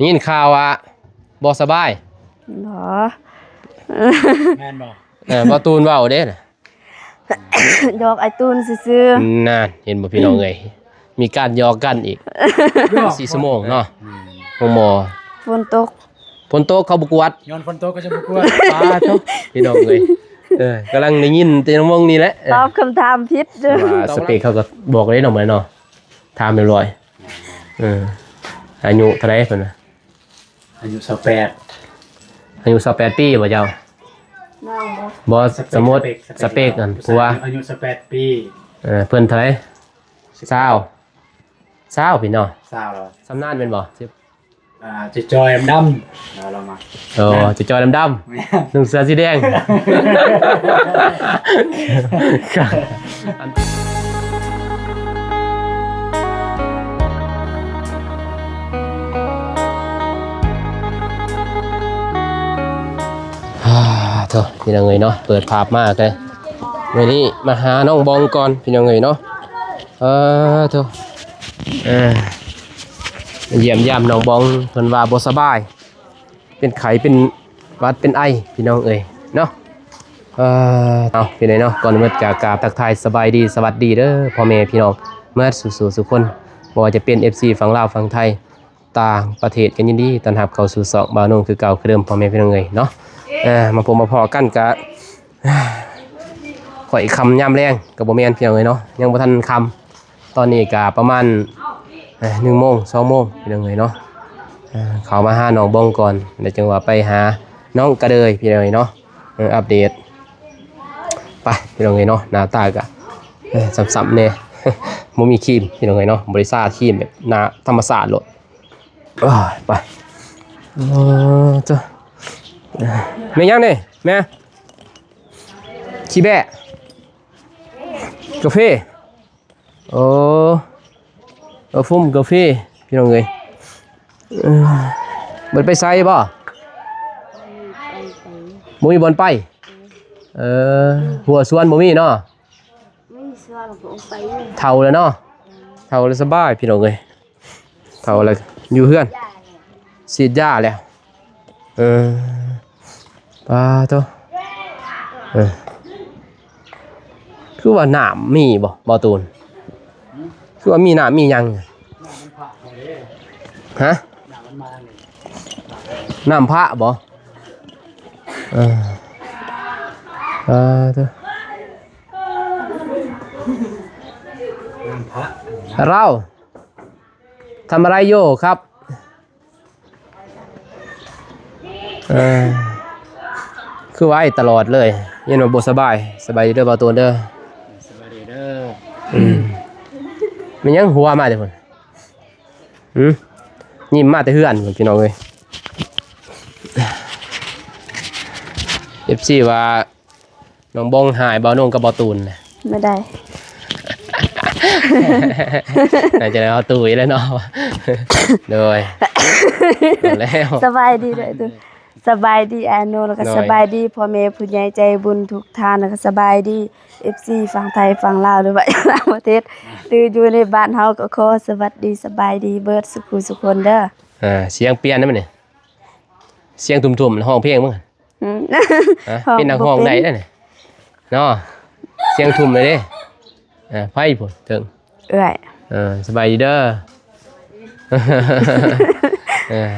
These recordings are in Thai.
ยินข่าวว่าบ่สบายเหรอแม่นบ่บ่ตูนเว้าเด้น่ะหยอกไอ้ตูนซื่อๆนั่นเห็นบ่พี่น้องเอ้ยมีการหยอกกันอีก4ชั่วโมงเนาะหมอฝนตกเขาบ่กวดย้อนฝนตกก็จะบ่กวดปาโตพี่น้องเอ้ยกำลังได้ยินแต่น้องนี่แหละตอบคำถามผิดเด้อสเปคเขาก็บอกเลยเนาะเหมือนเนาะถามเรียบร้อยอายุเท่าไหร่เพิ่นน่ะอายุ28อายุ28ปีบ่เจ้าน้องบ่สมมุติสเปคกันผัวอายุ18ปีเพิ่นเท่าไหร่20พี่น้อง20แล้วสำนานเป็นบ่จะจอยดำเรามาจะจอยดำๆนุ่งเสื้อสีแดงโธ่พี่น้องเอ้ยเนาะเปิดภาพมากเลยวันนี้มาหาน้องบองก่อนพี่น้องเอ้ยเนาะโธ่เยี่ยมยามน้องบองเพิ่นว่าบ่สบายเป็นไข้เป็นหวัดเป็นไอพี่น้องเอ้ยเนาะเอาพี่น้องเนาะก่อนอื่นจะกราบทักทายสบายดีสวัสดีเด้อพ่อแม่พี่น้องเมื่อสู่สุคนบ่ว่าจะเป็น FC ฝั่งลาวฝั่งไทยต่างประเทศกันยินดีต้อนรับเข้าสู่2บ่าวนงคือเก่าคือเดิมพ่อแม่พี่น้องเอ้ยเนาะมาพบมาพอกันกะข่อยคำย่ำแรงกับบ่แม่นพี่น้องเอ้ยเนาะยังบ่ทันคำตอนนี้ก็ประมาณ1 โมง 2 โมงพี่น้องเอ้ยเนาะเข้ามาหาน้องบองก่อนเดี๋ยวจังว่าไปหาน้องกระเดยพี่น้องเอ้ยเนาะอัปเดตไปพี่น้องเอ้ยเนาะหน้าตากะซ้ำๆแน่บ่มีครีมพี่น้องเอ้ยเนาะบริษัทครีมแบบหน้าธรรมชาติโลดไปจ้ะแม่ยังนี่แม่ขี้แบะกาแฟฟุ้มกาแฟพี่น้องเอ้ยบ่ไปไสบ่มีบ่อนไปหัวสวนบ่มีเนาะไม่สวนก็ไปเฒ่าแล้วเนาะเฒ่าแล้วสบายพี่น้องเอ้ยเฒ่าแล้วอยู่เฮือนฉีดยาแล้วปลาโตคือว่าน้ำมีบ่ตูนคือว่ามีน้ำมียังฮะน้ำพระบ่เราทำอะไรอยู่ครับคือไว้ตลอดเลยยันว่าบ่สบายดีเด้อบ่าวตูนเด้อสบายดีเด้อมันยังหัวมาแต่พุ่นยิ้มมาแต่เฮือนพี่น้องเอ้ย FC ว่าน้องบองหายบ่าวนงกับบ่าวตูนไม่ได้น่าจะเอาตุ้ยแล้วเนาะเลยแล้วสบายดีด้วยตูสบายดีอาโนแล้วก็สบายดีพ่อแม่ผู้ใหญ่ใจบุญทุกท่านแล้วก็สบายดี FC ฝั่งไทยฝั่งลาวหรือว่าต่างประเทศหรืออยู่ในบ้านเฮาก็ขอสวัสดีสบายดีเบิดสุขคนเด้อเสียงเปลี่ยนได้มั้ยนี่เสียงทุ่มๆห้องเพลงมั้งเป็นนักห้องได้นี่เนาะเสียงทุ่มเลยเด้ไผพุ่นถึงเอ้ยสบายดีเด้อ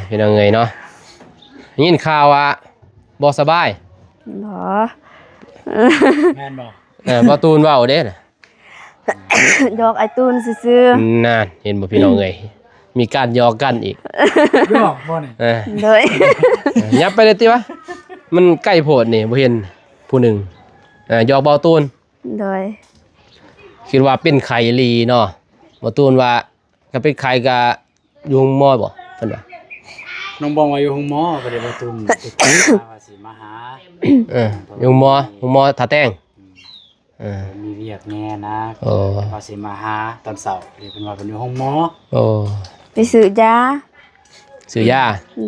พี่น้องเอ้ยเนาะยินข่าวว่าบ่สบายเหรอแม่นบ่บ่ตูนเว้าเด้น่ะหยอกไอ้ตูนซื่อๆนั่นเห็นบ่พี่น้องเอ้ยมีการหยอกกันอีกหยอกบ่นี่โดยยับไปเลยติวะมันใกล้โพดนี่บ่เห็นผู้หนึ่งหยอกบ่ตูนโดยคิดว่าเป็นไข้ลีเนาะบ่ตูนว่าก็เป็นไข้ก็อยู่โรงหมอบ่เพิ่นว่าน้องบองว่าอยู่ห้องหมอบ่ได้บ่ตุ้มว่าสิมาหาอยู่หมอท่าแต้งมีเวียกแน่นะว่าสิมาหาตอนเช้าเพิ่นว่าเพิ่นอยู่ห้องหมอไปซื้อยา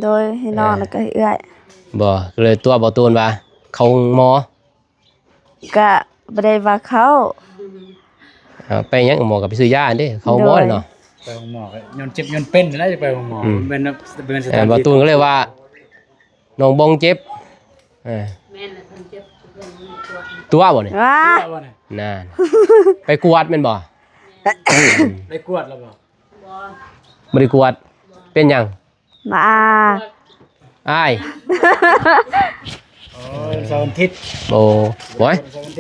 โดยให้น้องแล้วก็เอื้อยบ่เลยตัวบ่ตูนว่าเขาหมอก็บ่ได้ว่าเขาไปยังหมอก็ไปซื้อยาเด้เขาหมอเนาะ ไปโรงหมอก็ย้อนเจ็บย้อนเป็นน่าจะไปโรงหมอเป็นสถาน บ่ ที่ ตูนก็เลยว่าน้องบองเจ็บแม่นน่ะเพิ่นเจ็บตัวบ่นี่ ว้า ว่าไง นั่นไปกวดแม่นบ่ ได้กวดแล้วบ่ บ่ได้กวดเป็นหยัง มา อ้าย โอ้ยเสาร์อาทิตย์ โอ้โหย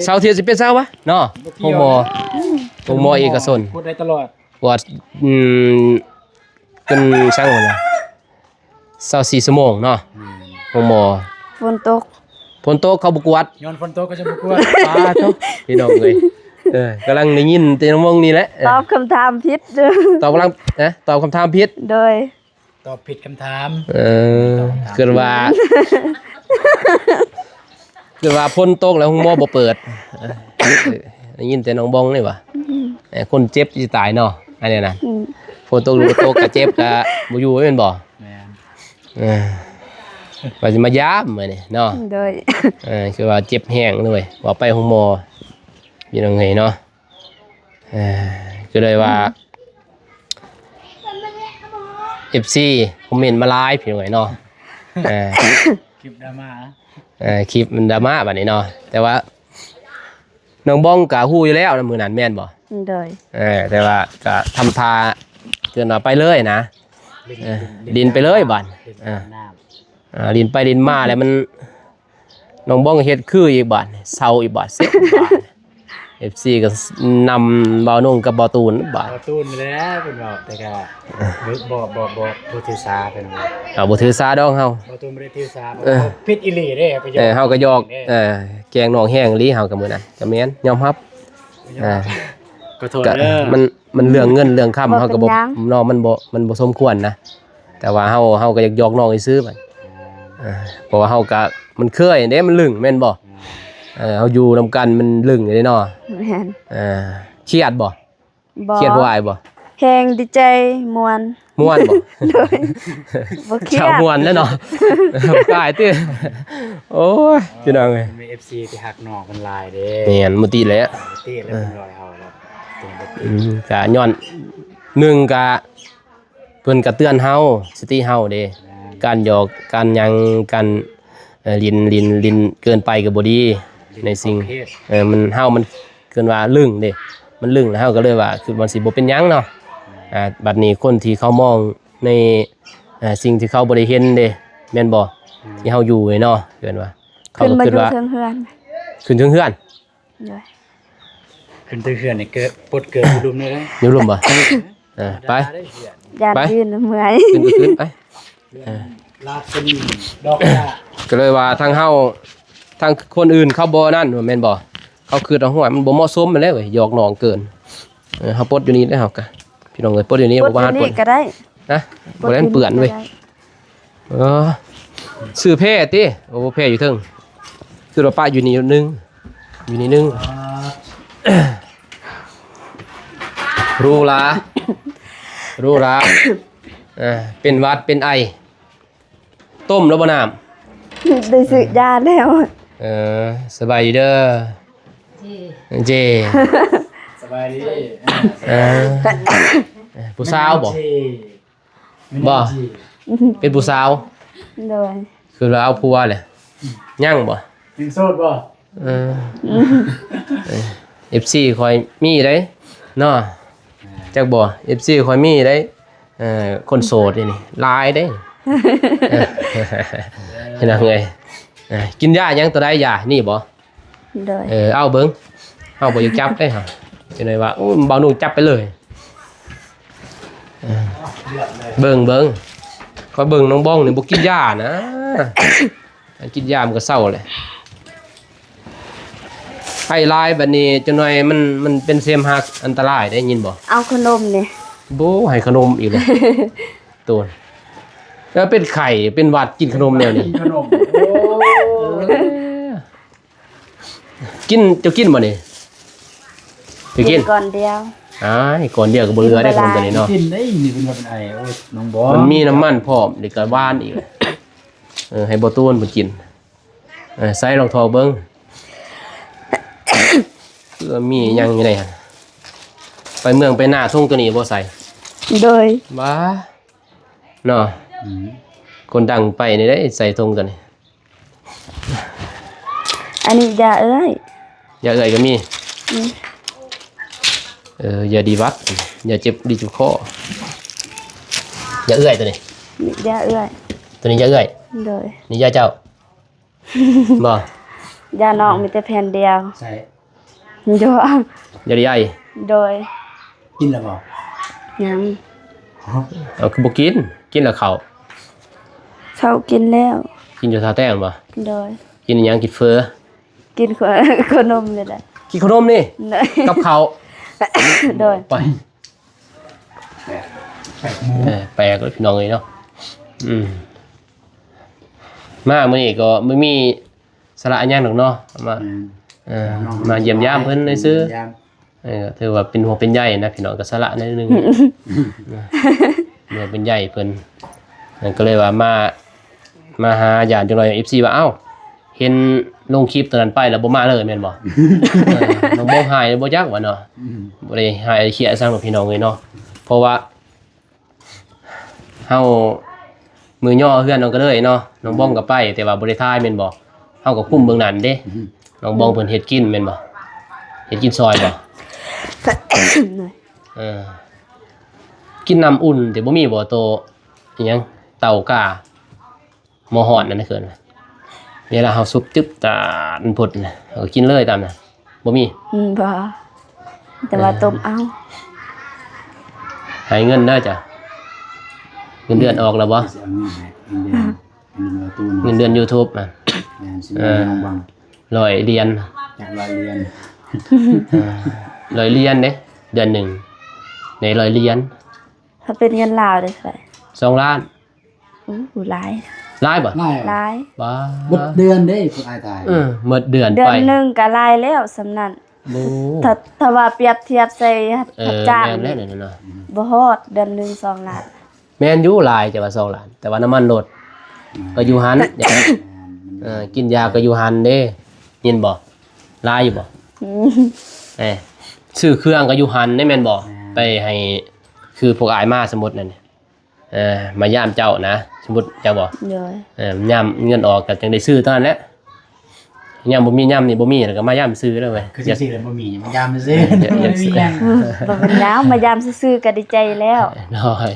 เสาร์อาทิตย์สิเป็นเสาร์วะเนาะโฮมอเอกชน พูดได้ตลอด กวดเป็นช่างหมดนะ24ชั่วโมงเนาะโฮมอ ฝนตก ฝนตกเขาบ่กวด ย้อนฝนตกก็จะบ่กวด ปาโตพี่น้องเอ้ยกำลังได้ยินแต่น้องนี่แหละ ตอบคำถามผิดเด้อ ตอบกำลังตอบคำถามผิด โดย ตอบผิดคำถาม เกิดว่าฝนตกแล้วห้องหมอบ่เปิดได้ยินแต่น้องบองนี่ว่ะคนเจ็บสิตายเนาะอันนี้น่ะฝนตกหรือบ่ตกก็เจ็บก็บ่อยู่แม่นบ่ แม่น ว่าสิมายามมื้อนี้เนาะ โดย คือว่าเจ็บแห้งเลยว่าไปห้องหมอพี่น้องเอ้ยเนาะก็เลยว่า FC คอมเมนต์มาหลายพี่น้องเอ้ยเนาะ คลิปดราม่า คลิปมันดราม่าบัดนี้เนาะแต่ว่าน้องบ้องก็ฮู้อยู่แล้วนะมื้อนั้นแม่นบ่ โดย แต่ว่าก็ทำทาเกินว่าไปเลยนะดินไปเลยบัด น้ำ ดินไปดินมาแล้วมันน้องบ้องเฮ็ดคืออีกบัดเซาอีกบัดเซ็ตบัด FC ก็นำเบานุ่งกับเบาตูนบัด เอาตูนไปแล้วเพิ่นบอกแต่ก็บ่ถือสาเพิ่นว่า บ่ถือสาดอกเฮา บ่ตูนบ่ได้ถือสาบ่ผิดอีหลีเด้ไป เฮาก็ยอกแกงน้องแห้งอีหลีเฮาก็มื้อนั้นก็แม่นยอมรับอ่า ก็โทษ ก็ เด้อ มันเรื่องเงินเรื่องค่ำเฮาก็บ่เนาะมันบ่สมควรนะแต่ว่าเฮาก็อยากยอกน้องให้ซื้อบัดเพราะว่าเฮาก็มันเคยเด้มันลึงแม่นบ่เฮาอยู่นำกันมันลึงเด้เนาะ แม่น เครียดบ่ บ่ เครียดบ่อายบ่ แฮงดีใจม่วน ม่วนบ่ บ่เครีย ชาว ด ม่วนแล้วเนาะกายตื้อโอ้ยพี่น้องเอ้ย มี FC ที่ฮักน้องกันหลายเด้ แม่นมุติแหละ ตีแล้วเพิ่นรอยเฮาแล้วตรงบ่ตี ก็ย้อนหนึ่งก็เพิ่นก็เตือนเฮาสติเฮาเด้การหยอกการหยังการลินเกินไปก็บ่ดีในสิ่งมันเฮามันเกินว่าลึงเด้มันลึงแล้วเฮาก็เลยว่าคือมันสิบ่เป็นหยังเนาะบัดนี้คนที่เขามองในสิ่งที่เขาบ่ได้เห็นเด้แม่นบ่ที่เฮาอยู่เนาะเกินว่าเขา ขึ้น ก็ มา คิด อยู่ ว่า เทิงเฮือน ขึ้นถึงเฮือน โดย ขึ้นตื้อเขื่อนนี่เกิดปลดเกิดอยู่รุมเลยเด้ อยู่ร่วมบ่ไป ญาติ ไป ยืนเมื่อย ขึ้นก็ขึ้นไป ลาดเป็นดอกหญ้า ก็เลยว่าทางเฮาทางคนอื่นเขาบ่นั่นว่าแม่นบ่เขาคือเอาหัวมันบ่เหมาะสมมาแล้วเว้ยหยอกน้องเกินเฮาปลดอยู่นี่ได้เฮาก็พี่น้องเอ้ยปลดอยู่นี่ ปล บ่ ด ว่า อ หา ยู่ ปล นี่ ด ก็ได้ นะบ่ได้เปื้อนเว้ยซื้อแพร่ติโอ้แพร่อยู่เทิงคือว่าป้าอยู่นี่นึงอยู่นี่นึงรู้ล่ะเป็นหวัดเป็นไอต้มแล้วบ่น้ำ ได้ซื้อยาแล้ว สบายดีเด้อเจ สบายดี ผู้สาวบ่บ่เป็นผู้สาว โดย คือเราเอาผัวเลยยังบ่ ยังโสดบ่ FC คอยมีได้เนาะจักบ่ FC คอยมีได้คนโสดนี่หลายได้เห็นไงกินยายังตัวใดยานี่บ่ โดย เอาเบิ่งเอาบ่อยากจับได้ฮะจังได๋ว่าโอ้เบาหนุ่มจับไปเลยเบิ่งคอยเบิ่งน้องบ้องนี่บ่กินยานะกินยามันก็เศร้าเลยไข้ลายแบบนี้จังหน่อยมันเป็นเสมหะอันตรายได้ยินบ่ เอาขนมนี่ โบให้ขนมอีกเลยตัวแล้วเป็นไข่เป็นหวัดกินขนมแนวนี้ ขนมโอ้ กินจะกินบ่นี่ไปกิน ก่อนเดียว ก่อนเดียวก็บ่เหลือได้ขนมตัวนี้เนาะ กินได้นี่เป็นว่าเป็นไอ้โอ้ยน้องบอ มันมีน้ำมันพร้อมเด็กก็หวานอีกเลยให้บ่ตูนเพิ่นกินใส่รองเท้าเบิ่งมีหยังอยู่ในหั่นไปเมืองไปหน้าทุ่งตัวนี้บ่ใส่ โดย บ้าเนาะ อืม คนดังไปนี่ได้ใส่ธงกันนี่ อันนี้ยาเอ้ย อย่าเอ่ยก็มี อืม อย่าดีวัดอย่าเจ็บดีจุกคออย่าเอ่ยตัวนี้ นี่ยาเอ้ย ตัวนี้อย่าเอ่ย โดย นี่อย่าเจ้า บ่ ยาน้องมีแต่แผ่นเดียว ใส่ โย อย่าได้ใหญ่ โดย กินแล้วบ่ ยัง เอาคือบ่กินกินแล้วเขา เขากินแล้ว กินอยู่ท่าแต้มบ่ โดย กินอิหยังกินเฟอ กินขนมเลยแหละ กินขนมนี่ โดย กับเขาว โดย ไป แปลกหมู แปลกเลยพี่น้องเลยเนาะมามื้อนี้ก็ไม่มีสาระอันยังหรอกเนาะมามาเยี่ยมยามเพิ่นได้ซื้อ เยี่ยม ถือว่าเป็นห่วงเป็นใยนะพี่น้องก็สาระนิดนึงเนี่ยเป็นใยเพิ่นก็เลยว่ามาหาญาติจังหน่อย FC ว่าเอ้าเห็นลงคลิปตอนนั้นไปแล้วบ่มาเลยแม่นบ่น้องบ่หายบ่จักว่าเนาะ บ่ได้หายเขียสร้างหรอกพี่น้องเลยเนาะเพราะว่าเฮามือย่อเพื่อนน้องก็เลยเนาะน้องบ้องก็ไปแต่ว่าบ่ได้ทายแม่นบ่เฮาก็คุมเบื้องนั้นเด้น้องบ้องเพิ่นเฮ็ดกินแม่นบ่เฮ็ดกินซอยบ่เออกินน้ำอุ่นแต่บ่มีบ่โตอิหยังเตากาหม้อฮ้อนนั่นน่ะเคินเวลาเฮาซุปจึ๊บตาอันพุดน่ะก็กินเลยตามน่ะบ่มี บ่แต่ว่าต้มเอา หายเงินได้จ้ะเงินเดือนออกแล้วบ่ สิเอาเงินให้เงินเอาตู้ เงินเดือน YouTube น่ะ แม่นสิเอาน้องบัง 100เหรียญ จากรายเรียน 100เหรียญเด้เดือนหนึงใน100เหรียญ ถ้าเป็นเงินลาวได้เท่าไหร่ 2ล้าน หูหลาย หลายบ่ ได้ หลาย บ้า หมดเดือนเด้ผู้อายตาย หมดเดือน เดือ ไป นหนึงก็หลายแล้วสำนั้น โอ้ ถ้าว่าเปรียบเทียบใส่จ้าง แม่นแล้วนั่นน่ะ บ่ฮอดเดือนหนึง2ล้าน แม่นอยู่หลายแต่ว่า2ล้าน แต่ว่าน้ำมันลดก็อยู่หันอย่างนั้นกินยาก็อยู่หันเด้ยินบ่หลายอยู่บ่ซื้อเครื่องก็อยู่หันได้แม่นบ่ไปให้คือพวกอายมาสมมุตินั่นนี่มาย่ามเจ้านะสมมุติเจ้าบ่ โดย ย่ามเงินออกก็จังได้ซื้อตอนนั้นแหละย่ามบ่มีย่ามนี่บ่มีแล้วก็มาย่ามซื้อแล้วเว้ย คือจังซี่แหละบ่มีมันยามซื่อ อย่า บ่มีหยัง บ่เป็นแล้วมายามซื่อๆก็ดีใจแล้ว น้อย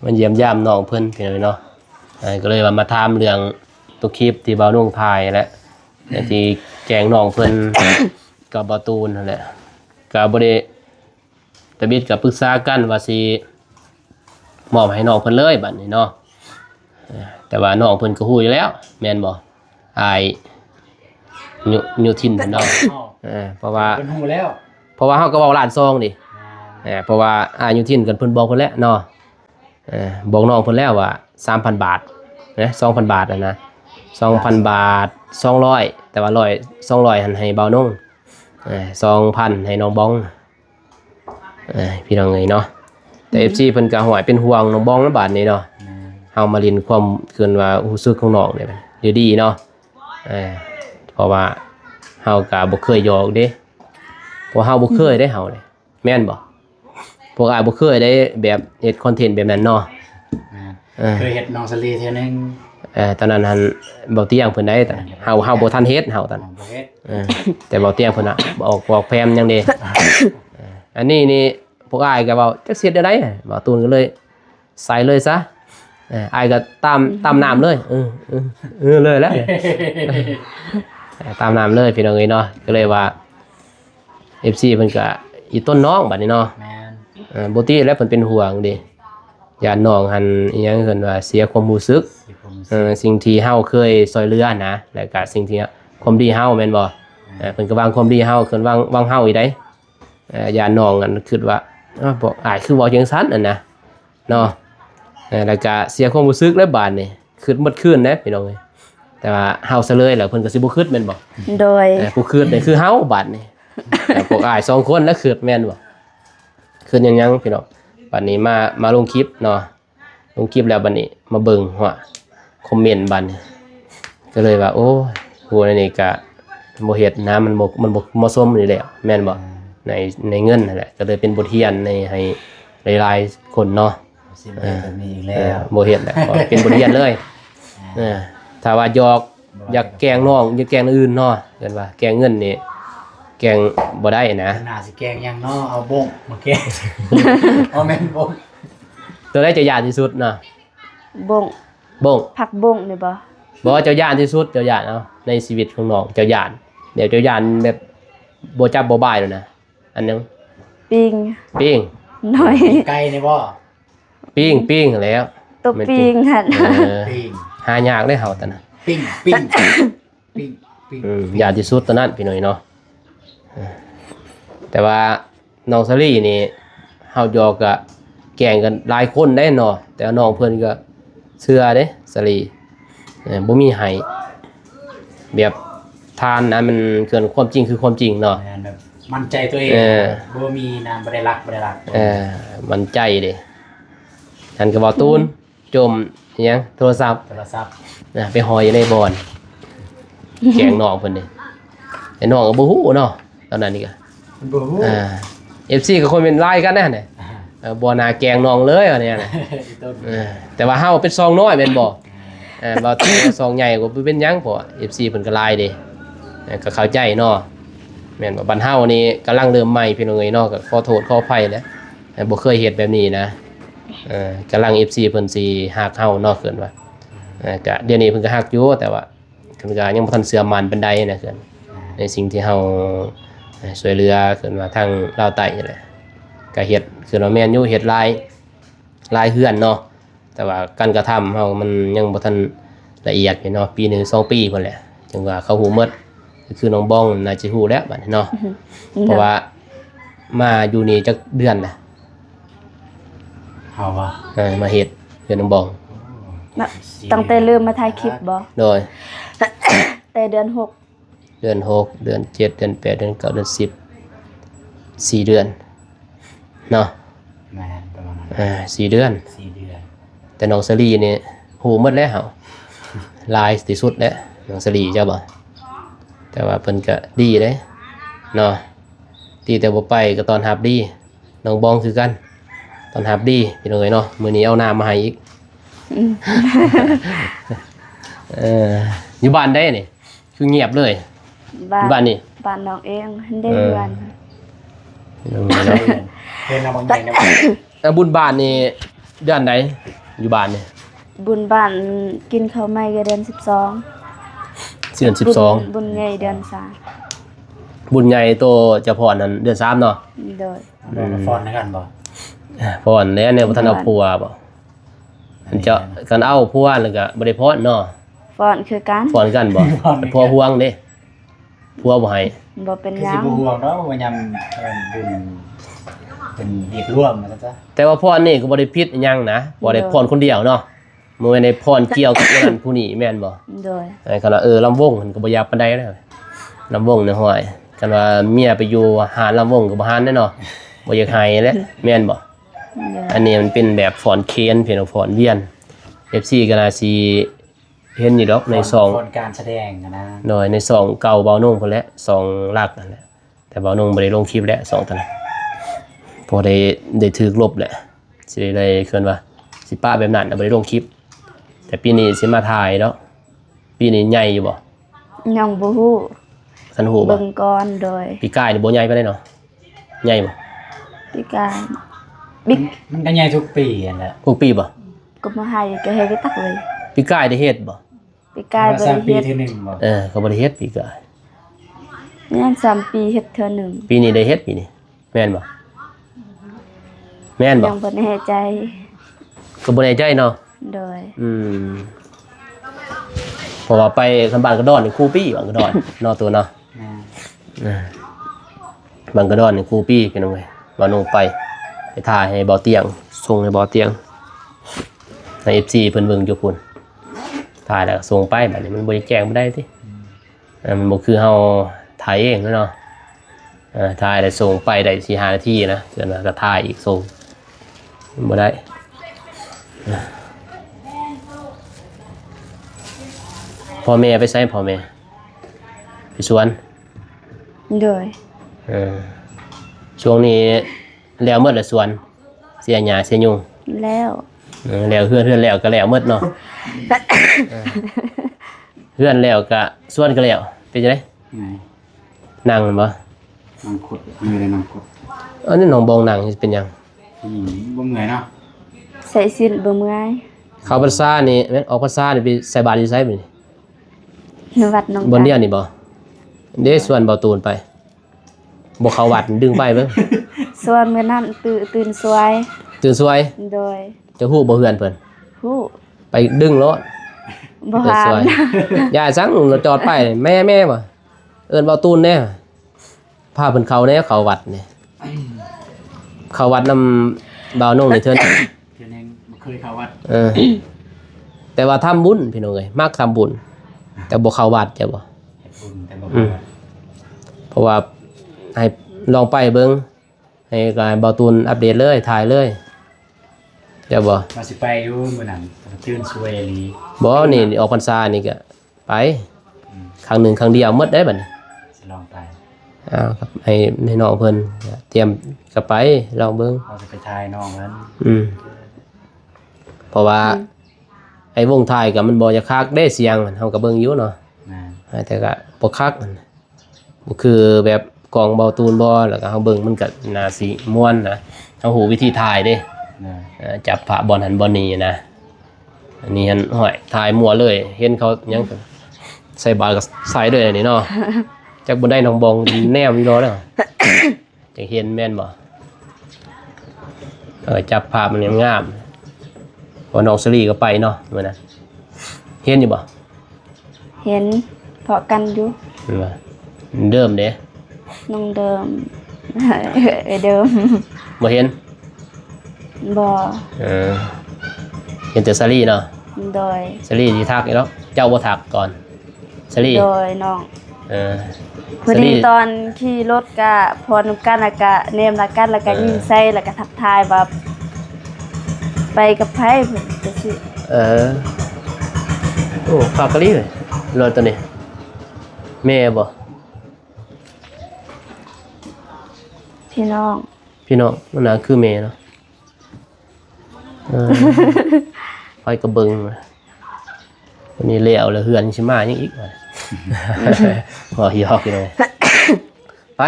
มันเยี่ยมย่ามน้องเพิ่นพี่น้อยเนาะก็เลยว่ามาถามเรื่องตัวคลิปที่เบานุ่งถ่ายและที่แกล้งน้องเพิ่น กับเบาตูนนั่นแหละก็บ่ได้ตะบิดก็ปรึกษากันว่าสิมอบให้น้องเพิ่นเลยบัดนี้เนาะแต่ว่าน้องเพิ่นก็ฮู้อยู่แล้วแม่นบ่อายนิวทินเพิ่นเนาะเพราะว่า เพิ่นฮู้แล้ว เฮาก็เว้าล้านซองดิเพราะว่าอายนิวทินกันเพิ่นบอกเพิ่นแล้วเนาะบอกน้องเพิ่นแล้วว่า 3,000 บาทนะ 2,000 บาทนะ 2,000 บาท 200แต่ว่า200หันให้เบานุ่ง2,000ให้น้องบ้องพี่น้องเอ้ยเนาะแต่ FC เพิ่นก็หวยเป็นห่วงน้องบ้องนะบาดนี้เนาะเฮามาลินความเกินว่ารู้สึกของน้องเนี่ยอยู่ดีเนาะเพราะว่าเฮาก็บ่เคยหยอกเด้เพราะเฮาบ่เคยได้เฮาเลยแม่นบ่พวกอ้ายบ่เคยได้แบบเฮ็ดคอนเทนต์แบบนั้นเนาะ เคยเฮ็ดน้องสลีเทื่อนึง ตอนนั้นหันเบาเตียงเพิ่นได้แต่เฮาบ่ทันเฮ็ดเฮาตอน บ่เฮ็ด แต่เบาเตียงเพิ่นน่ะบอกแพมยังเด้อันนี้นี่พวกอ้ายก็เว้าจักเสียดได้เบาตูนก็เลยใส่เลยซะอ้ายก็ตามน้ำเลยเลยแล้วตามน้ำเลยพี่น้องเอ้ยเนาะก็เลยว่า FC เพิ่นก็อีต้นน้องบัดนี้เนาะ แม่น บ่ติแล้วเพิ่นเป็นห่วงเด้ญาติน้องหันอิหยังเพิ่นว่าเสียความรู้สึก สิผม สิ่งที่เฮาเคยซอยเรือนะแล้วก็สิ่งที่ความดีเฮาแม่นบ่เพิ่นก็วางความดีเฮาขึ้นวางเฮาอีกได้ญาติน้องอันคิดว่าบ่อาจคือเว้าจังซั่นนะเนาะแล้วก็เสียความรู้สึกแล้วบาดนี่คิดหมดคืนนะพี่น้องเอ้ยแต่ว่าเฮาซะเลยแล้วเพิ่นก็สิบ่คิดแม่นบ่ โดย ผู้คิดนี่คือเฮาบาดนี่แต่พวกอ้าย2คนแล้วคิดแม่นบ่คิดหยังพี่น้องบัดนี้มาลงคลิปเนาะลงคลิปแล้วบัดนี้มาเบิ่งว่าคอมเมนต์บัดนี้ก็เลยว่าโอ้โหอันนี้ก็บ่เฮ็ดนะมันบ่เหมาะสมนี่แหละแม่นบ่ในเงินนั่นแหละก็เลยเป็นบทเรียนในให้ หลายๆคนเนาะ สิบเอ็ดแบบนี้อีกแล้ว บ่เฮ็ดแหละก็เป็นบทเรียนเลยถ้าว่าอยากแกล้งน้องอยากแกล้งอื่นเนาะเอิ้นว่าแกล้งเงินนี่แกล้งบ่ได้นะ น่าสิแกงยังเนาะเอาบงมาแกงเอาแม่นบง ตัวใดจะยานที่สุดเนาะ บง บ่ง ผักบงนี่บ่ บ่ว่าเจ้าย่านที่สุดเจ้าย่านเอาในชีวิตของน้องเจ้าย่านเดี๋ยวเจ้าย่านแบบบ่จับบ่บายแล้วนะอันนึง ปิง ปิ้ง หน่อย ไก่นี่บ่ ปิ้งแล้ว ตัวปิงหั่น ปิ้ง หายากได้เฮาตอนนั้น ปิ้งปิ้งปิ้งปิ้ง ย่านที่สุดตอนนั้นพี่หน่อยเนาะแต่ว่าน้องซารี่นี่เฮาหยอกก็แกล้งกันหลายคนได้เนาะแต่ว่าน้องเพิ่นก็เชื่อเด้ซารี่บ่มีให้แบบทานนะมันเกินความจริงคือความจริงเนาะ แบบมั่นใจตัวเองบ่มีน้ำบ่ได้รักมันใจเด้ฉันก็บอกตูนจมอิหยังโทรศัพท์ โทรศัพท์ ไปหอยอยู่ในบอนแกงน้องเพิ่นนี่ไอ้น้องก็บ่ฮู้เนาะตอนนั้นนี่ก็ บ่ฮู้ FC ก็คนเป็นไล่กันแน่น่ะบ่น่าแกงน้องเลยว่าเนี่ยน่ะแต่ว่าเฮาเป็นซองน้อยแม่นบ่บ่ซองใหญ่ก็บ่เป็นหยังเพราะ FC เพิ่นก็ไล่เด้ก็เข้าใจเนาะแม่นบ่บ้านเฮานี่กำลังเริ่มใหม่พี่น้องเอ้ยเนาะก็ขอโทษขออภัยแหละบ่เคยเฮ็ดแบบนี้นะกำลัง FC เพิ่นสิฮักเฮาเนาะเกินว่าก็เดี๋ยวนี้เพิ่นก็ฮักอยู่แต่ว่าเพิ่นก็ยังบ่ทันเชื่อมั่นปานใดนะเกินในสิ่งที่เฮาช่วยเหลือเกินว่าทางลาวใต้นี่แหละก็เฮ็ดคือว่าแม่นอยู่เฮ็ดหลายเฮือนเนาะแต่ว่าการกระทำเฮามันยังบ่ทันละเอียดพี่เนาะปี1 2ปีพุ่นแหละจึงว่าเขาฮู้หมดคือน้องบ้องน่าจะฮู้แล้วบัดนี้เนาะเพราะว่ามาอยู่นี่จักเดือนน่ะ เฮาว่า มาเฮ็ดเฮือนน้องบ้อง ตั้งแต่เริ่มมาถ่ายคลิปบ่ โดย แต่เดือน เดือน6เดือน7เดือน8เดือน9เดือน10 4เดือนเนาะ แม่นประมาณนั้น 4เดือน 4เดือน แต่น้องสลีนี่ฮู้หมดแล้วเฮาลายที่สุดแล้วน้องสลีเจ้าบ่แต่ว่าเพิ่นก็ดีเด้เนาะดีแต่บ่ไปก็ตอนรับดีน้องบองคือกันตอนรับดีพี่น้องเอ้ยเนาะมื้อนี้เอาน้ำมาให้อีกอยู่บ้านได้นี่คือเงียบเลย ๆ บ้านนี่ บ้านน้องเองได้เดือน พี่น้องเอ้ยเนาะ เพิ่นเอาบางอย่างนะ บุญบ้านนี่เดือนใดอยู่บ้านนี่ บุญบ้านกินข้าวใหม่ก็เดือน12 เดือน12 บุญใหญ่เดือน บุญใหญ่โตเจ้าพรนั่นเดือน3เนาะ 3โดย บ่ฟอนให้กันบ่ พรแล้วเนี่ยบ่ทันเอาผัวบ่มันจะกันเอาผัวแล้วก็บ่ได้พรเนาะ ฟ้อนคือกัน พรกันบ่ผัวห่วงเด้ผัวบ่ให้ บ่เป็น คือ หยั สิ ง บ่ห่วงเนาะว่ายามบุญเป็นเรียกร่วมนะจ๊ะ แต่ว่าพรนี่ก็บ่ได้ผิดอิหยังนะบ่ได้พรคนเดียวเนาะบ่แม่นได้พรเกี่ยวกับผู้นั้นผู้นี้แม่นบ่ โดย คันว่าลำวงมันก็บ่อยากปานใดแล้วลำวงเนี่ยห้อยคันว่าเมียไปอยู่หาลำวงก็บ่หานแน่เนาะบ่อยากให้แหละแม่นบ่ โดย อันนี้มันเป็นแบบฟอนเคนเพียงฟอนเวียน FC ก็น่าสิเห็นอยู่ดอกในซอง ฟอนการแสดงนะ หน่อยในซองเก่าเบานุ่งพุ่นแหละซองลากนั่นแหละแต่เบานุ่งบ่ได้ลงคลิปแล้วซองตัวนั้นพอได้ถูกลบแหละสิได้เคินว่าสิป้าแบบนั้นบ่ได้ลงคลิป แต่ปีนี้สิมาถ่ายเนาะปีนี้ใหญ่อยู่บ่ ยังบ่ฮู้ คันฮู้บ่ เบิ่งก่อนโดย ปีกายนี่บ่ใหญ่ปานใดเนาะใหญ่บ่ พิการบิ๊ก มันก็ใหญ่ทุกปีนั่นแหละ ทุกปีบ่ ก็มาให้ก็ให้ไปตักเลย ปีกายได้เฮ็ดบ่ ปีกายบ่ สา ได้ มปี เฮ็ด ที่หนึ่งบ่ ก็บ่ได้เฮ็ดปีกาย ยัง3ปีเฮ็ดเทื่อหนึง ปีนี้ได้เฮ็ดปีนี้แม่นบ่แม่นบ่ ยังบ่แน่ใจ ก็บ่แน่ใจเนาะ โดย เพราะว่าไปคันบ้านกระดอนนี่ครูปี้บางกระดอน เนาะตัวเนาะบางกระดอนนี่ครูปี้พี่น้องเอ้ยบ่ลงไปถ่ายให้บ่อเตียงส่งให้บ่อเตียงใน FC เพิ่นเบิ่งอยู่พุ่นถ่ายแล้วก็ส่งไปบัดนี้มันบ่ได้แจ้งบ่ได้ติมันบ่คือเฮาถ่ายเองเนาะถ่ายแล้วส่งไปได้4-5 นาทีนะเดี๋ยวก็ถ่ายอีกส่งบ่ได้พ่อแม่ไปใช้พ่อแม่ไปสวน โดย ช่วงนี้แล้วเมื่อละสวน เสียหญ้าเสียยุง แล้ว แล้วเฮือนแล้วก็แล้วหมดเนาะ เฮือนแล้วก็ส่วนก็แล้วเป็นจังได๋ ไง นั่งแม่นบ่ น้องกดมือเลยน้องกด อันนี้น้องบองนั่งเป็นหยัง ผู้หญิงบ่เหนื่อยเนาะ ใส่สินบ่เมื่อย เข้าพรรษานี่แม่นออกพรรษานี่ไปใส่บาตรอยู่ไสบัดนี้ วัดหนอง บ่เรียนนี่บ่เด้ส่วนบ่ตูนไปบ่เข้าวัดดึงไปเบิ่ง ส่วนมื้อนั้นตื่นสวย ตื่นสวย โดย จะฮู้บ่เฮือนเพิ่น ผู้ ไปดึงรถ บ่ ตื่น หา สวย น อย่าสั่งรถจอดไปแม่บ่เอิ้นบ่ตูนแน่พาเพิ่นเข้าแน่เข้าวัดนี่เข้าวัดนำบ่าวนุ่งนี่เถิน เทื่อนึงบ่เคยเข้าวัด แต่ว่าทำบุญพี่น้องเอ้ยมักทำบุญ แต่บ่เข้าวัดจ้ะบ่ เฮ็ดบุญแต่บ่เข้าวัด เพราะว่าให้ลองไปเบิ่งให้การบ่าวตูนอัปเดตเลยถ่ายเลยจ้ะบ่ ว่าสิไปอยู่มื้อนั้นตื่นสวยอีหลี บ่นี่ออกพรรษานี่ก็ไปครั้งหนึ่งครั้งเดียวหมดได้บัดนี้ สิลองไป ครับให้น้องเพิ่นเตรียมก็ไปลองเบิ่ง เราจะไปทายน้องนั้น เพราะว่าไอ้วงท้ายก็มันบ่จะคักได้เสียงเฮาก็เบิ่งอยู่เนาะ นะ แต่ก็บ่คักบ่คือแบบกองเบาตูนบ่แล้วก็เฮาเบิ่งมันก็น่าสิม่วนนะเฮาฮู้วิธีถ่ายเด้ นะ จับพระบอลหันบอลนี้นะอันนี้หันห้อยถ่ายมัวเลย เห็นเขายังใส่บาตรก็ใส่ด้วยอันนี้เนาะ จากบนได้น้องบองแนวอยู่เนาะเนาะ จังเห็นแม่นบ่จับภาพมันงามๆพอน้องสลีก็ไปเนาะมื้อนั้นเห็นอยู่บ่ เห็นเพาะกันอยู่ เห็นบ่เดิมเด้ น้องเดิม เดิม บ่เห็น บ่ เห็นแต่สลีเนาะ โดย สลีสิทักอีกแล้วเจ้าบ่ทักก่อนสลี โดยน้อง พอ ส ดี ลี ตอนขี่รถก็พอนำกันแล้วก็เนมละกันแล้วก็ยิ้มใส่แล้วก็ทักทายว่าไปกับไผเพิ่นจะสิ โอ้ฝากกะลีเลยรถตัวนี้แม่บ่ พี่น้อง พี่น้องมันน่าคือแม่เนาะไปกระเบิงวันนี้เลี้ยวแล้วเฮือนสิมายังอีก หัวหยอกอยู่เลยไป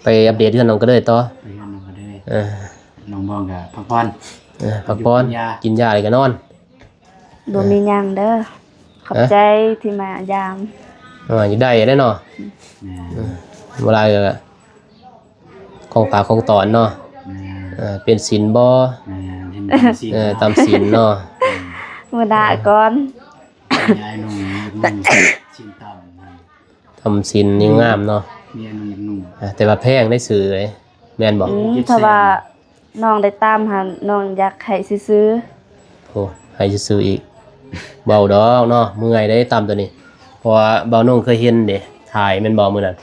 ไปอัปเดตเรื่องน้องก็เลยต่อ ไปกันน้องก็ได้น้องบองกับพักผ่อน พักผ่อนกินยาอะไรก็นอน บ่มีหยังเด้อขอบใจที่มายาม อยู่ได้ได้เนาะ นะ เวลาก็ของฝากของตอนเนาะ นะ เป็นศีลบ่ นะเห็นเป็นสิ ตามศีลเนาะ มื้อหน้าก่อน ยายนุ่งชินต่ำ ทำศีลนี่งามเนาะ เมียนุ่งยังนุ่ง แต่ว่าแพงได้ซื้อเลยแม่นบอก เพราะว่าน้องได้ตามหาน้องอยากให้ซื้อ โอ้ให้ซื้ออีกเบาดอกเนาะเมื่อยได้ตามตัวนี้เพราะว่าเบานุ่งเคยเห็นเด้ถ่ายแม่นบ่มื้อนั้น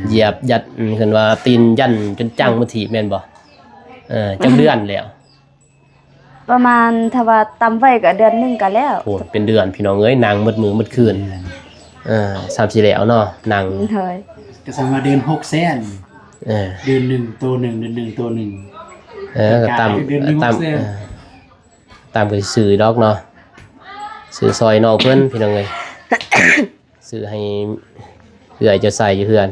เหยียบยัดขึ้นว่าตีนยันจนจังมือถีบแม่นบ่จักเดือนแล้ว ๆประมาณถ้าว่าตำไว้ก็เดือนหนึงก็แล้ว โอ้เป็นเดือนพี่น้องเอ้ยนางมืดมือมืดคืน3-4แล้วเนาะนาง เฮ้ย ก็สามารถเดิน6แสน เดือนหนึ่งตัวหนึ่งเดือนหนึ่งตัวหนึ่ง ก็ตาม เดือนหนึ่ง ตาม 6แสน ตามก็สิซื้อดอกเนาะซื้อซอยน้องเพิ่นพี่น้องเอ้ย ซื้อให้เอื้อยจะใส่อยู่เฮือน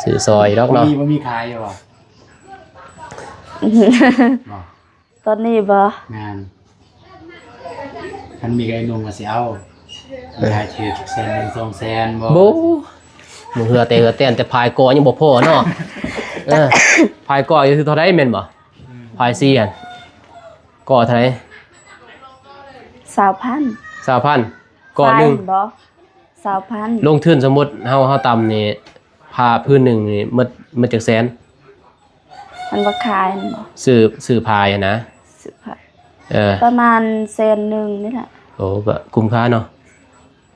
ซื้อซอยดอกเนาะ บ่มีขายอยู่บ่บ่ ตอนนี้บ่ งานคันมีไอ้นุ่งก็สิเอาขายถือแสนหนึ่ง2แสนบ่ โบมือเหือเตะเหือเต้นแต่พายกอยังบ่พอเนาะพายกออยู่คือเท่าไดแม่นบ่พาย4หั่นกอเท่าได 20,000 20,000กอหนึง บ่20,000 ลงทุนสมมุติเฮาตำนี่ผ้าพื้นหนึงนี่หมดจักแสน มันบ่ขายบ่ ซื้อพายอะนะ สิบพัน Ờ. ประมาณแสนหนึงนี่แหละ โอ้ก็คุ้มค่าเนาะ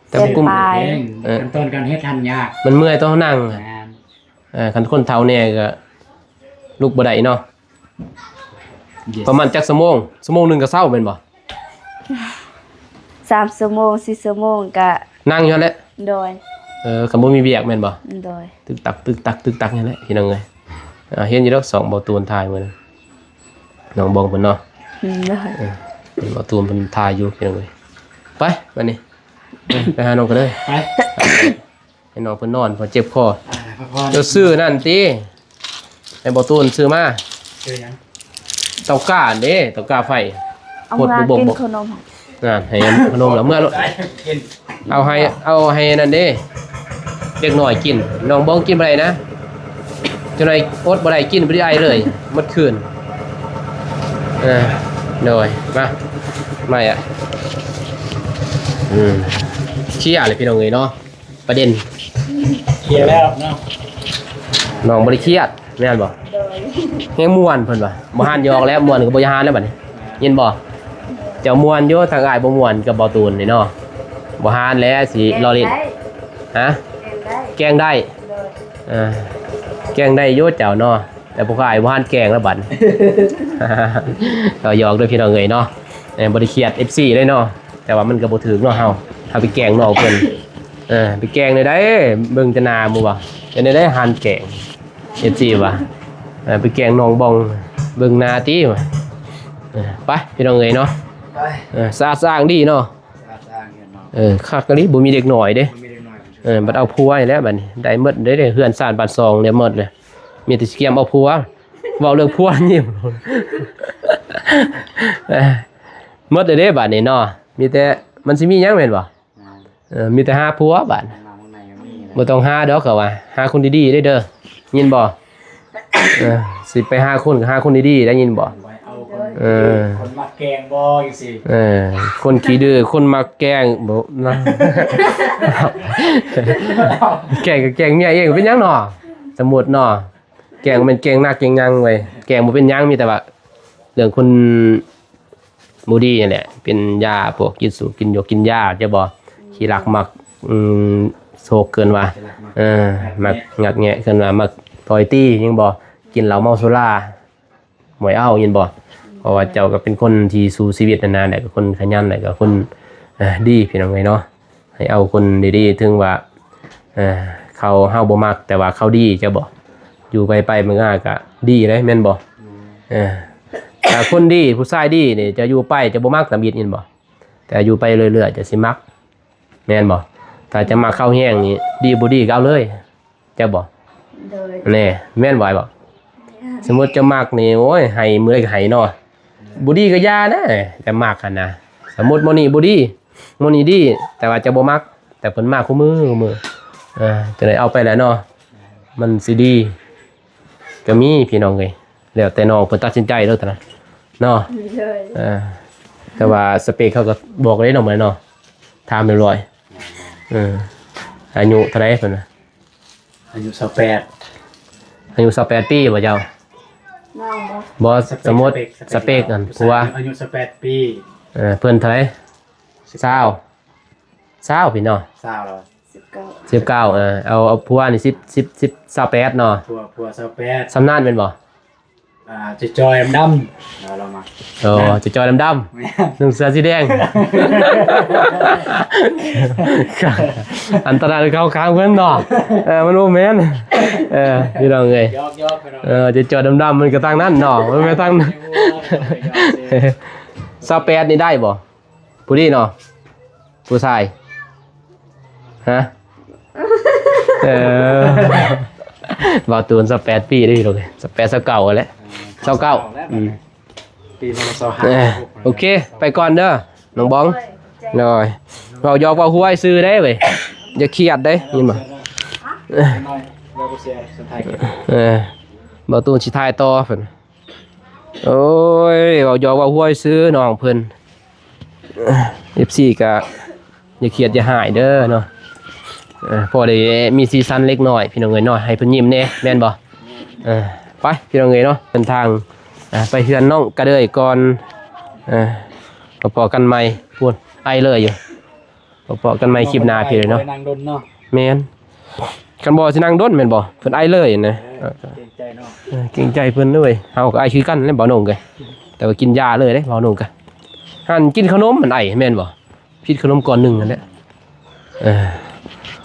แต่ เจ็ด คุ้ม บาท เองขั้นตอนการเฮ็ดทันยาก มันเมื่อยต้องนั่ง งาน คันคนเฒ่าเนี่ยก็ลุกบ่ได้เนาะประมาณจักชั่วโมงหนึงก็เซาแม่นบ่ 3 ชั่วโมง 4 ชั่วโมงก็ นั่งอยู่นั่นแหละ โดย คันบ่มีเวียกแม่นบ่ โดย ตึกตักตึกตักตึกตักนั่นแหละพี่น้องเอ้ย เห็นอยู่ดอก2บ่ตูนถ่ายมื้อนั้นน้องบองเพิ่นเนาะ เลย บ่ตูนเพิ่นถ่ายอยู่พี่น้องเอ้ยไปบัดนี้ไปหาน้องกันเลย ไป ให้น้องเพิ่นนอนเพิ่นเจ็บคอ พักผ่อน เจ้าซื้อนั่นติให้บ่ตูนซื้อมา เจอยัง เตาก้าเด้เตาก้าไฟ เอามากินขนม นั่นให้ขนมแล้วเมื่อ ได้กิน เอาให้นั่นเด้เด็กน้อยกินน้องบองกินบ่ได้นะจังได๋อดบ่ได้กินบ่ได้ไอเลยหมดคืนโดยมาไม่อ่ะเคลียร์เลยพี่น้องเอ้ยเนาะประเด็น เคลียร์แล้วเนาะ น้องบ่ได้เครียดแม่นบ่แฮงม่วนเพิ่นว่าบ่หันยอกแล้วม่วนก็บ่ยาหานแล้วบัดนี้ยินบ่เจ้าม่วนอยู่ทางอ้ายบ่ม่วนกับบ่ตูนนี่เนาะบ่หานแล้วสิรอเล่นฮะแกงได้แกงได้อยู่เจ้าเนาะแต่พวกอ้ายบ่หันแกงแล้วบัด ก็หยอกด้วยพี่น้องเอ้ยเนาะบ่ได้เครียด FC เลยเนาะแต่ว่ามันก็บ่ถึกเนาะเฮาไปแกงน้องเพิ่นไปแกงได้เบิ่งจะหน้าหมู่บ่จะได้หันแกง FC ว่ะไปแกงน้องบองเบิ่งหน้าติว่ะไปพี่น้องเอ้ยเนาะ ไป สะอาดสร้างดีเนาะ สร้างกันเนาะ คักกะลิบ่มีเด็กน้อยเด้ มันไม่ได้น้อย บัดเอาผัวนี่แหล้วบัดนี้ได้หมดเด้เฮือนซ่านบ้านซองเนี่ยหมดเลยมีแต่สิเกียมเอาผัวเว้าเรื่องผัวยิ้ม หมดเลยเด้บัดนี้เนาะมีแต่มันสิมีหยังแม่นบ่มีแต่หาผัวบัด มาข้างในก็มีนะ บ่ต้องหาดอกเขาว่าหาคนดีๆได้เด้อยินบ่สิไปหาคนก็หาคนดีๆได้ยินบ่ ไว้เอาคนมักแกงบ่จังซี่ คนขี้ดื้อคนมักแกล้งบ่นะ แกล้งก็แกล้งเมียเองเป็นหยังเนาะสมมุติเนาะแกล้งมันแกล้งหนักแกล้งยังเว้ยแกล้งบ่เป็นหยังมีแต่ว่าเรื่องคนบ่ดีนี่แหละเป็นยาพวกกินสูบกินยากินยาจะบ่ขี้รักมักโศกเกินว่ามักงัดแงะเกินว่ามักต่อยตี้ยังบ่กินเหล้าเมาสุราหมวยเอายินบ่เพราะว่าเจ้าก็เป็นคนที่สู้ชีวิตนานๆแหละก็คนขยันแหละก็คนดีพี่น้องไงเนาะให้เอาคนดีๆถึงว่าเขาเฮาบ่มักแต่ว่าเขาดีจะบ่อยู่ไปมันก็ดีเลยแม่นบ่แต่คนดีผู้ชายดีนี่จะอยู่ไปจะบ่มักตามยิดยินบ่แต่อยู่ไปเรื่อยๆจะสิมักแม่นบ่ถ้าจะมักเข้าแห้งนี่ดีบ่ดีก็เอาเลยจะบ่ เลย แน่แม่นบ่ไอ้บ่สมมุติจะมักนี่โอ้ยให้มื้อใดก็ให้เนาะบ่ดีก็อย่านะแต่มักหั่นนะสมมุติมื้อนี้บ่ดีมื้อนี้ดีแต่ว่าจะบ่มักแต่เพิ่นมักคู่มือจะได้เอาไปแล้วเนาะมันสิดีก็มีพี่น้องเอ้ยแล้วแต่น้องเพิ่นตัดสินใจเด้อท่านนะเนาะ เลย แต่ว่าสเปคเขาก็บอกเลยเนาะเหมือนเนาะถามเรียบร้อยอายุเท่าไหร่เพิ่นน่ะ อายุ28อายุ28ปีบ่เจ้า น้องบ่ บ่สมมุติสเปคนั่นผัว อายุ18ปี เพิ่นเท่าไหร่20พี่เนาะ สาวแล้ว 19เอาผัวนี่10 28เนาะ ผัว28สำนานเป็นบ่ จะจอยดำเรามา จะจอยดำๆนุ่งเสื้อสีแดง อันตรายเข้าข้างเพิ่นเนาะมันบ่แม่นพี่น้องเอ้ย ยอกไปเนาะ จะจอยดำๆมันก็ทางนั้นเนาะมันไม่ทางนั้น28นี่ได้บ่ผู้ดีเนาะผู้ชายฮะบ่าวตูน28ปีได้พี่น้องเอ้ย28 29แล้ว29 ปีพศ โอเคไปก่อนเด้อน้องบองหน่อยเรายอกว่าหัวซื้อได้เว้ยอย่าเครียดได้ยินบ่บ่ตูนสิทายต่อเพิ่นโอ้ยเรายอกว่าหัวซื้อน้องเพิ่น FC ก็อย่าเครียดอย่าหายเด้อเนาะพอได้มีซีซั่นเล็กน้อยพี่น้องเอ้ยน้อยให้เพิ่นยิ้มแน่แม่นบ่ไปพี่น้องเอ้ยเนาะเดินทางไปเฮือนน้องกระเดยก่อนพอกันใหม่พูดไอเลยอยู่พอกันใหม่คลิปหน้าพี่เลยเนาะ นางดนเนาะ แม่นกันบ่สินั่งดนแม่นบ่เพิ่นไอเลยนะ เก่งใจเนาะ เก่งใจเพิ่นด้วยเฮาก็ไอคือกันแหละบ่หนงกะแต่ว่ากินยาเลยเด้บ่หนงกะหั่นกินขนมมันไอแม่นบ่พิษขนมก่อนหนึงนั่นแหละ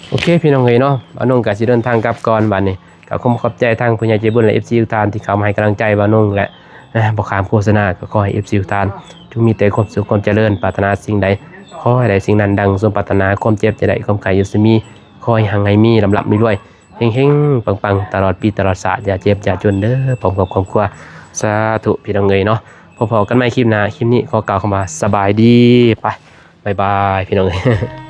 โอเคพี่น้องเอ้ยเนาะบ่หนงก็สิเดินทางกลับก่อนบัดนี้ ก็ขอบใจทางผู้ใหญ่ใจบุญและ FC ทุกท่านที่เข้ามาให้กำลังใจบ่าวนงและบ่ขามโฆษณาก็ขอให้ FC ทุกท่านจงมีแต่ความสุขความเจริญปรารถนาสิ่งใดขอให้ได้สิ่งนั้นดังสมปรารถนาความเจ็บจะได้ความไข้อยู่สิมีขอให้หังให้มีลำลับมีด้วยเฮงๆปังๆตลอดปีตลอดศาสตร์อย่าเจ็บอย่าจนเด้อพร้อมกับครอบครัวสาธุพี่น้องเอ๋ยเนาะพอๆกันใหม่คลิปหน้าคลิปนี้ขอกล่าวคำว่าสบายดีไปบ๊ายบายพี่น้องเอ๋ย